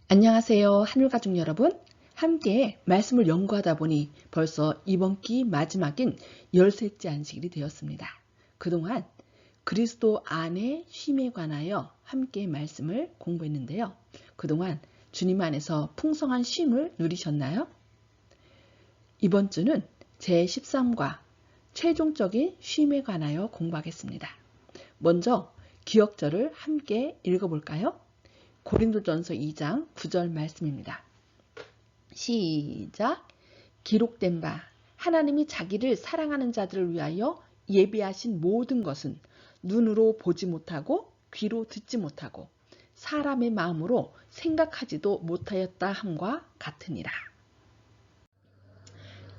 안녕하세요. 하늘가족 여러분. 함께 말씀을 연구하다 보니 벌써 이번 기 마지막인 13째 안식일이 되었습니다. 그동안 그리스도 안의 쉼에 관하여 함께 말씀을 공부했는데요. 그동안 주님 안에서 풍성한 쉼을 누리셨나요? 이번 주는 제13과 최종적인 쉼에 관하여 공부하겠습니다. 먼저 기억절을 함께 읽어볼까요? 고린도전서 2장 9절 말씀입니다. 시작. 기록된 바 하나님이 자기를 사랑하는 자들을 위하여 예비하신 모든 것은 눈으로 보지 못하고 귀로 듣지 못하고 사람의 마음으로 생각하지도 못하였다 함과 같으니라.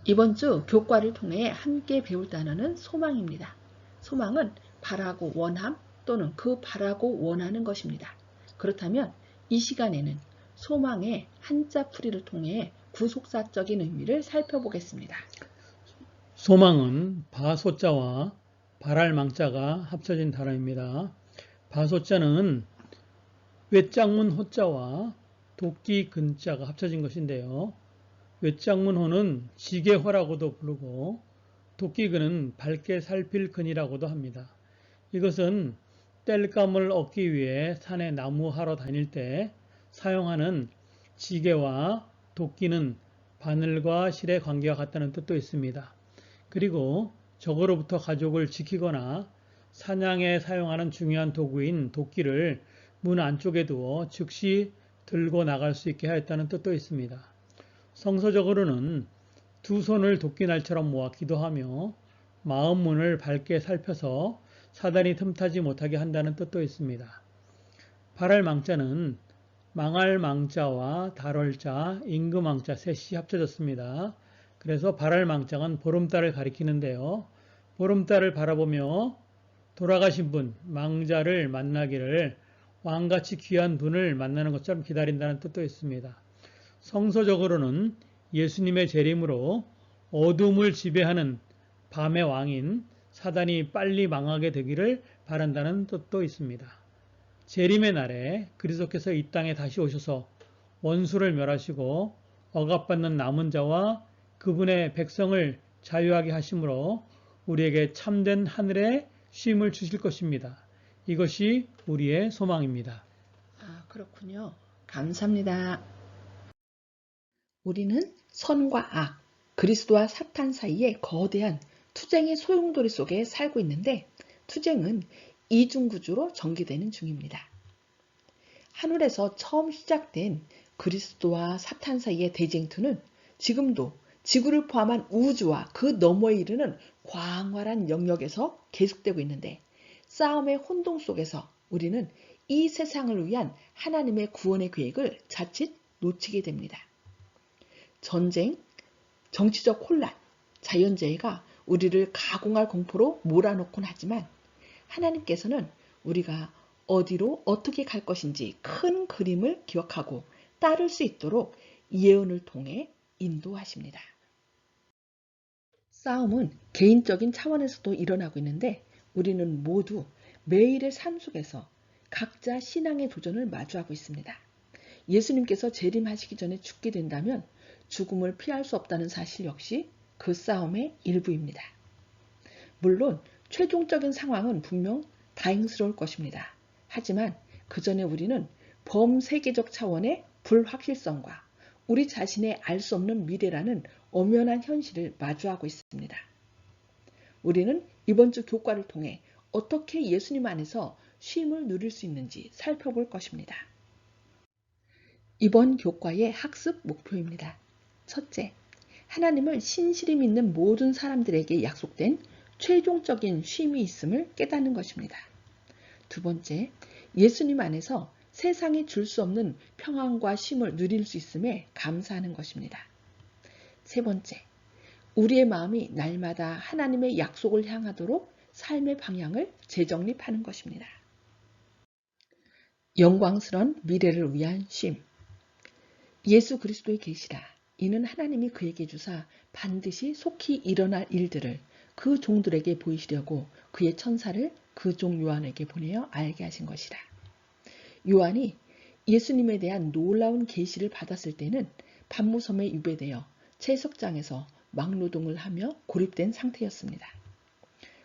이번 주 교과를 통해 함께 배울 단어는 소망입니다. 소망은 바라고 원함 또는 그 바라고 원하는 것입니다. 그렇다면 이 시간에는 소망의 한자풀이를 통해 구속사적인 의미를 살펴보겠습니다. 소망은 바소자와 바랄 망자가 합쳐진 단어입니다. 바소자는 외짝문 호자와 도끼 근자가 합쳐진 것인데요. 외짝문 호는 지게호라고도 부르고 도끼근은 밝게 살필 근이라고도 합니다. 이것은 땔감을 얻기 위해 산에 나무하러 다닐 때 사용하는 지게와 도끼는 바늘과 실의 관계가 같다는 뜻도 있습니다. 그리고 적으로부터 가족을 지키거나 사냥에 사용하는 중요한 도구인 도끼를 문 안쪽에 두어 즉시 들고 나갈 수 있게 하였다는 뜻도 있습니다. 성서적으로는 두 손을 도끼날처럼 모아 기도하며 마음 문을 밝게 살펴서 사단이 틈타지 못하게 한다는 뜻도 있습니다. 바랄 망자는 망할 망자와 달월자, 임금왕자 셋이 합쳐졌습니다. 그래서 바랄 망자는 보름달을 가리키는데요. 보름달을 바라보며 돌아가신 분, 망자를 만나기를 왕같이 귀한 분을 만나는 것처럼 기다린다는 뜻도 있습니다. 성서적으로는 예수님의 재림으로 어둠을 지배하는 밤의 왕인 사단이 빨리 망하게 되기를 바란다는 뜻도 있습니다. 재림의 날에 그리스도께서 이 땅에 다시 오셔서 원수를 멸하시고 억압받는 남은 자와 그분의 백성을 자유하게 하심으로 우리에게 참된 하늘의 쉼을 주실 것입니다. 이것이 우리의 소망입니다. 그렇군요. 감사합니다. 우리는 선과 악, 그리스도와 사탄 사이의 거대한 투쟁의 소용돌이 속에 살고 있는데 투쟁은 이중구조로 전개되는 중입니다. 하늘에서 처음 시작된 그리스도와 사탄 사이의 대쟁투는 지금도 지구를 포함한 우주와 그 너머에 이르는 광활한 영역에서 계속되고 있는데 싸움의 혼동 속에서 우리는 이 세상을 위한 하나님의 구원의 계획을 자칫 놓치게 됩니다. 전쟁, 정치적 혼란, 자연재해가 우리를 가공할 공포로 몰아넣곤 하지만 하나님께서는 우리가 어디로 어떻게 갈 것인지 큰 그림을 기억하고 따를 수 있도록 예언을 통해 인도하십니다. 싸움은 개인적인 차원에서도 일어나고 있는데 우리는 모두 매일의 삶 속에서 각자 신앙의 도전을 마주하고 있습니다. 예수님께서 재림하시기 전에 죽게 된다면 죽음을 피할 수 없다는 사실 역시 그 싸움의 일부입니다. 물론 최종적인 상황은 분명 다행스러울 것입니다. 하지만 그 전에 우리는 범세계적 차원의 불확실성과 우리 자신의 알 수 없는 미래라는 엄연한 현실을 마주하고 있습니다. 우리는 이번 주 교과를 통해 어떻게 예수님 안에서 쉼을 누릴 수 있는지 살펴볼 것입니다. 이번 교과의 학습 목표입니다. 첫째, 하나님을 신실히 믿는 모든 사람들에게 약속된 최종적인 쉼이 있음을 깨닫는 것입니다. 두 번째, 예수님 안에서 세상이 줄 수 없는 평안과 쉼을 누릴 수 있음에 감사하는 것입니다. 세 번째, 우리의 마음이 날마다 하나님의 약속을 향하도록 삶의 방향을 재정립하는 것입니다. 영광스러운 미래를 위한 쉼. 예수 그리스도의 계시라. 이는 하나님이 그에게 주사 반드시 속히 일어날 일들을 그 종들에게 보이시려고 그의 천사를 그 종 요한에게 보내어 알게 하신 것이라. 요한이 예수님에 대한 놀라운 계시를 받았을 때는 반모섬에 유배되어 채석장에서 막노동을 하며 고립된 상태였습니다.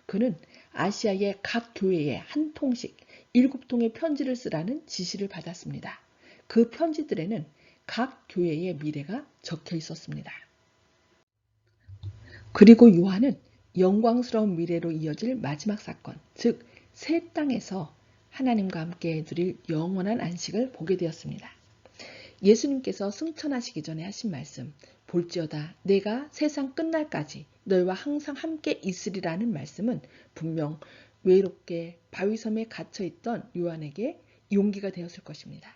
그는 아시아의 각 교회에 한 통씩 7통의 편지를 쓰라는 지시를 받았습니다. 그 편지들에는 각 교회의 미래가 적혀 있었습니다. 그리고 요한은 영광스러운 미래로 이어질 마지막 사건, 즉 새 땅에서 하나님과 함께 누릴 영원한 안식을 보게 되었습니다. 예수님께서 승천하시기 전에 하신 말씀, 볼지어다 내가 세상 끝날까지 너희와 항상 함께 있으리라는 말씀은 분명 외롭게 바위섬에 갇혀있던 요한에게 용기가 되었을 것입니다.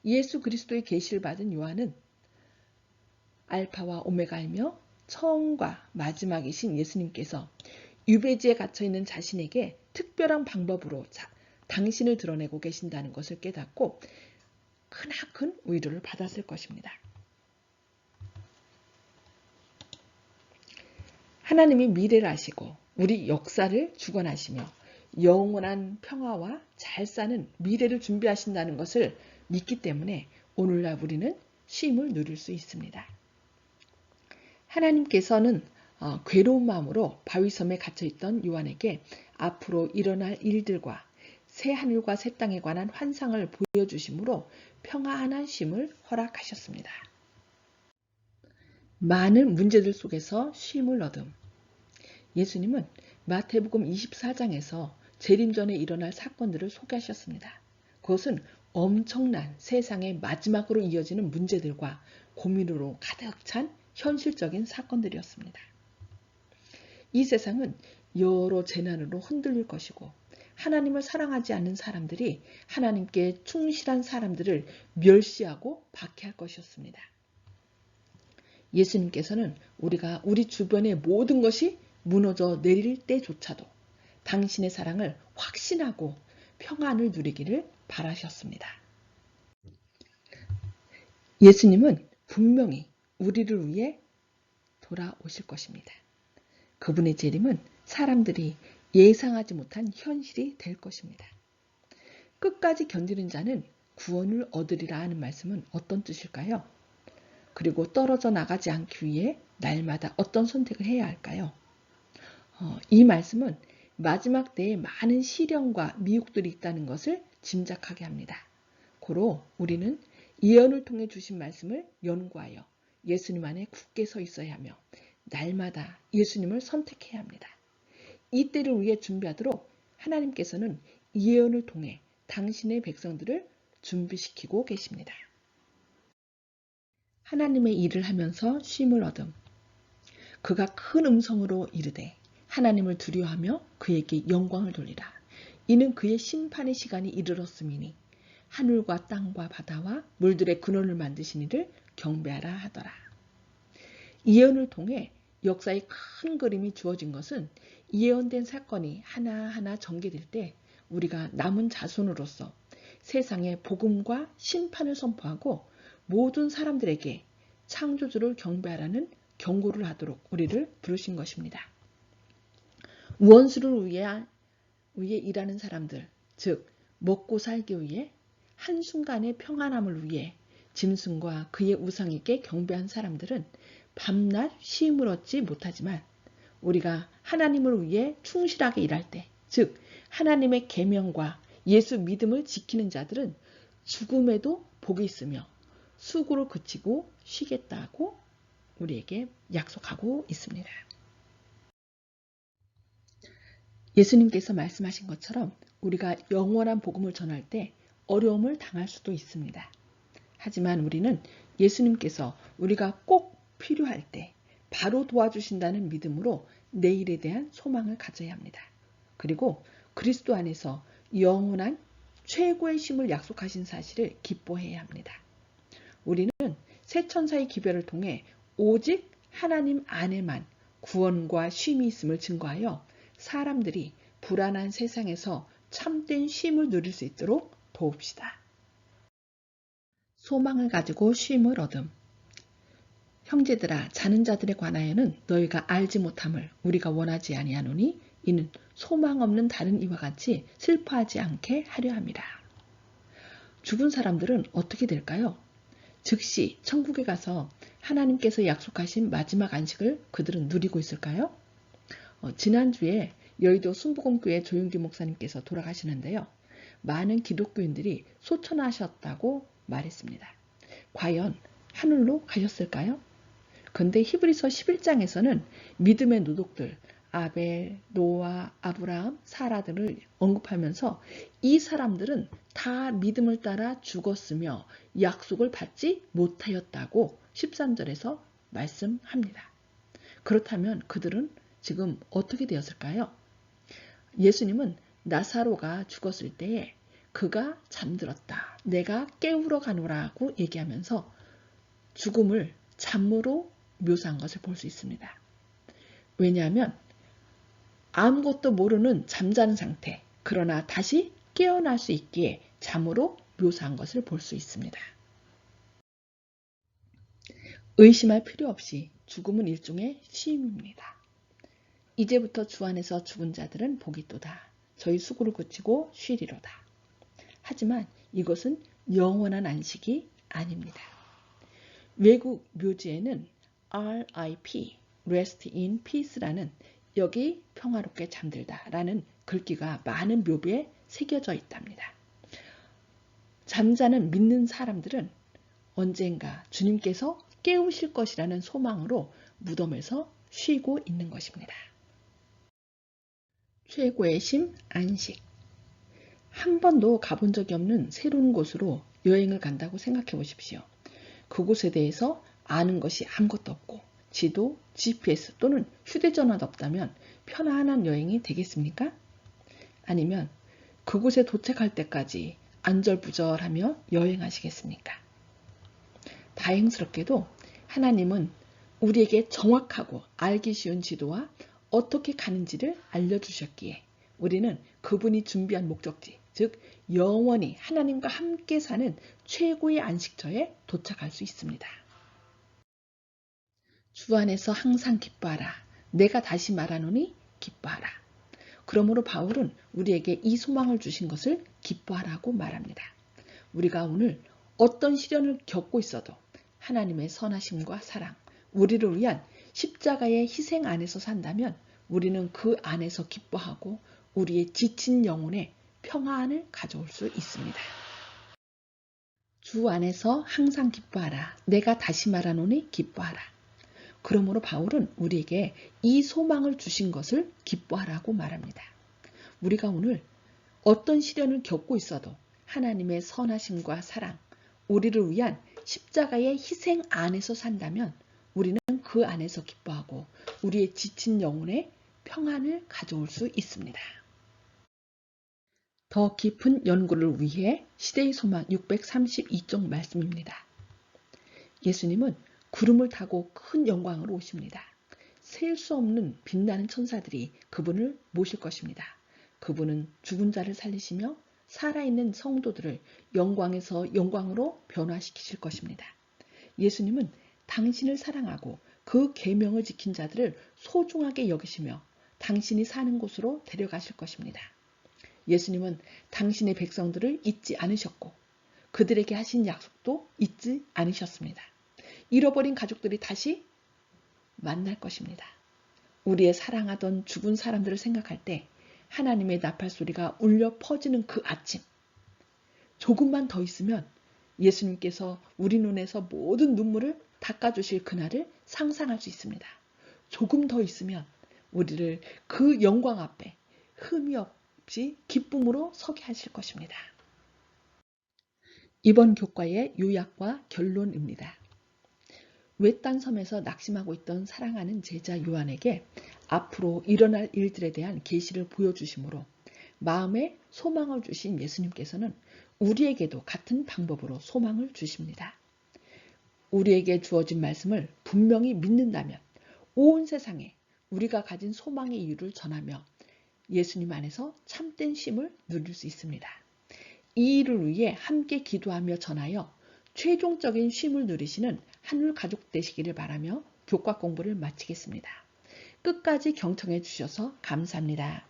예수 그리스도의 계시를 받은 요한은 알파와 오메가이며 처음과 마지막이신 예수님께서 유배지에 갇혀있는 자신에게 특별한 방법으로 당신을 드러내고 계신다는 것을 깨닫고 크나큰 위로를 받았을 것입니다. 하나님이 미래를 아시고 우리 역사를 주관하시며 영원한 평화와 잘 사는 미래를 준비하신다는 것을 믿기 때문에 오늘날 우리는 쉼을 누릴 수 있습니다. 하나님께서는 괴로운 마음으로 바위섬에 갇혀있던 요한에게 앞으로 일어날 일들과 새 하늘과 새 땅에 관한 환상을 보여주심으로 평안한 쉼을 허락하셨습니다. 많은 문제들 속에서 쉼을 얻음. 예수님은 마태복음 24장에서 재림 전에 일어날 사건들을 소개하셨습니다. 그것은 엄청난 세상의 마지막으로 이어지는 문제들과 고민으로 가득 찬 현실적인 사건들이었습니다. 이 세상은 여러 재난으로 흔들릴 것이고 하나님을 사랑하지 않는 사람들이 하나님께 충실한 사람들을 멸시하고 박해할 것이었습니다. 예수님께서는 우리가 우리 주변의 모든 것이 무너져 내릴 때조차도 당신의 사랑을 확신하고 평안을 누리기를 바라셨습니다. 예수님은 분명히 우리를 위해 돌아오실 것입니다. 그분의 재림은 사람들이 예상하지 못한 현실이 될 것입니다. 끝까지 견디는 자는 구원을 얻으리라 하는 말씀은 어떤 뜻일까요? 그리고 떨어져 나가지 않기 위해 날마다 어떤 선택을 해야 할까요? 이 말씀은 마지막 때에 많은 시련과 미혹들이 있다는 것을 짐작하게 합니다. 고로 우리는 예언을 통해 주신 말씀을 연구하여 예수님 안에 굳게 서 있어야 하며 날마다 예수님을 선택해야 합니다. 이 때를 위해 준비하도록 하나님께서는 예언을 통해 당신의 백성들을 준비시키고 계십니다. 하나님의 일을 하면서 쉼을 얻음. 그가 큰 음성으로 이르되 하나님을 두려워하며 그에게 영광을 돌리라. 이는 그의 심판의 시간이 이르렀음이니 하늘과 땅과 바다와 물들의 근원을 만드신 이를 경배하라 하더라. 예언을 통해 역사의 큰 그림이 주어진 것은 예언된 사건이 하나하나 전개될 때 우리가 남은 자손으로서 세상에 복음과 심판을 선포하고 모든 사람들에게 창조주를 경배하라는 경고를 하도록 우리를 부르신 것입니다. 원수를 위해 일하는 사람들, 즉 먹고 살기 위해 한순간의 평안함을 위해 짐승과 그의 우상에게 경배한 사람들은 밤낮 쉼을 얻지 못하지만 우리가 하나님을 위해 충실하게 일할 때, 즉 하나님의 계명과 예수 믿음을 지키는 자들은 죽음에도 복이 있으며 수고를 그치고 쉬겠다고 우리에게 약속하고 있습니다. 예수님께서 말씀하신 것처럼 우리가 영원한 복음을 전할 때 어려움을 당할 수도 있습니다. 하지만 우리는 예수님께서 우리가 꼭 필요할 때 바로 도와주신다는 믿음으로 내일에 대한 소망을 가져야 합니다. 그리고 그리스도 안에서 영원한 최고의 쉼을 약속하신 사실을 기뻐해야 합니다. 우리는 새 천사의 기별을 통해 오직 하나님 안에만 구원과 쉼이 있음을 증거하여 사람들이 불안한 세상에서 참된 쉼을 누릴 수 있도록 도웁시다. 소망을 가지고 쉼을 얻음. 형제들아, 자는 자들에 관하여는 너희가 알지 못함을 우리가 원하지 아니하노니 이는 소망 없는 다른 이와 같이 슬퍼하지 않게 하려 함이라. 죽은 사람들은 어떻게 될까요? 즉시 천국에 가서 하나님께서 약속하신 마지막 안식을 그들은 누리고 있을까요? 지난주에 여의도 순복음교회 조윤기 목사님께서 돌아가시는데요. 많은 기독교인들이 소천하셨다고 말했습니다. 과연 하늘로 가셨을까요? 근데 히브리서 11장에서는 믿음의 노독들, 아벨, 노아, 아브라함, 사라들을 언급하면서 이 사람들은 다 믿음을 따라 죽었으며 약속을 받지 못하였다고 13절에서 말씀합니다. 그렇다면 그들은 지금 어떻게 되었을까요? 예수님은 나사로가 죽었을 때에 그가 잠들었다. 내가 깨우러 가노라고 얘기하면서 죽음을 잠으로 묘사한 것을 볼 수 있습니다. 왜냐하면 아무것도 모르는 잠자는 상태, 그러나 다시 깨어날 수 있기에 잠으로 묘사한 것을 볼 수 있습니다. 의심할 필요 없이 죽음은 일종의 시임입니다. 이제부터 주 안에서 죽은 자들은 복이 있도다. 저희 수고를 그치고 쉬리로다. 하지만 이것은 영원한 안식이 아닙니다. 외국 묘지에는 RIP, Rest in Peace라는 여기 평화롭게 잠들다 라는 글귀가 많은 묘비에 새겨져 있답니다. 잠자는 믿는 사람들은 언젠가 주님께서 깨우실 것이라는 소망으로 무덤에서 쉬고 있는 것입니다. 최고의 쉼, 안식. 한 번도 가본 적이 없는 새로운 곳으로 여행을 간다고 생각해 보십시오. 그곳에 대해서 아는 것이 아무것도 없고 지도, GPS 또는 휴대전화도 없다면 편안한 여행이 되겠습니까? 아니면 그곳에 도착할 때까지 안절부절하며 여행하시겠습니까? 다행스럽게도 하나님은 우리에게 정확하고 알기 쉬운 지도와 어떻게 가는지를 알려주셨기에 우리는 그분이 준비한 목적지, 즉 영원히 하나님과 함께 사는 최고의 안식처에 도착할 수 있습니다. 주 안에서 항상 기뻐하라. 내가 다시 말하노니 기뻐하라. 그러므로 바울은 우리에게 이 소망을 주신 것을 기뻐하라고 말합니다. 우리가 오늘 어떤 시련을 겪고 있어도 하나님의 선하심과 사랑, 우리를 위한 십자가의 희생 안에서 산다면 우리는 그 안에서 기뻐하고 우리의 지친 영혼에 평안을 가져올 수 있습니다. 주 안에서 항상 기뻐하라. 내가 다시 말하노니 기뻐하라. 그러므로 바울은 우리에게 이 소망을 주신 것을 기뻐하라고 말합니다. 우리가 오늘 어떤 시련을 겪고 있어도 하나님의 선하심과 사랑, 우리를 위한 십자가의 희생 안에서 산다면 우리는 그 안에서 기뻐하고 우리의 지친 영혼에 평안을 가져올 수 있습니다. 더 깊은 연구를 위해 시대의 소망 632쪽 말씀입니다. 예수님은 구름을 타고 큰 영광으로 오십니다. 셀 수 없는 빛나는 천사들이 그분을 모실 것입니다. 그분은 죽은 자를 살리시며 살아있는 성도들을 영광에서 영광으로 변화시키실 것입니다. 예수님은 당신을 사랑하고 그 계명을 지킨 자들을 소중하게 여기시며 당신이 사는 곳으로 데려가실 것입니다. 예수님은 당신의 백성들을 잊지 않으셨고 그들에게 하신 약속도 잊지 않으셨습니다. 잃어버린 가족들이 다시 만날 것입니다. 우리의 사랑하던 죽은 사람들을 생각할 때 하나님의 나팔 소리가 울려 퍼지는 그 아침, 조금만 더 있으면 예수님께서 우리 눈에서 모든 눈물을 닦아주실 그날을 상상할 수 있습니다. 조금 더 있으면 우리를 그 영광 앞에 흠이 없이 기쁨으로 서게 하실 것입니다. 이번 교과의 요약과 결론입니다. 외딴 섬에서 낙심하고 있던 사랑하는 제자 요한에게 앞으로 일어날 일들에 대한 계시를 보여주심으로 마음에 소망을 주신 예수님께서는 우리에게도 같은 방법으로 소망을 주십니다. 우리에게 주어진 말씀을 분명히 믿는다면 온 세상에 우리가 가진 소망의 이유를 전하며 예수님 안에서 참된 쉼을 누릴 수 있습니다. 이 일을 위해 함께 기도하며 전하여 최종적인 쉼을 누리시는 한울 가족 되시기를 바라며 교과 공부를 마치겠습니다. 끝까지 경청해 주셔서 감사합니다.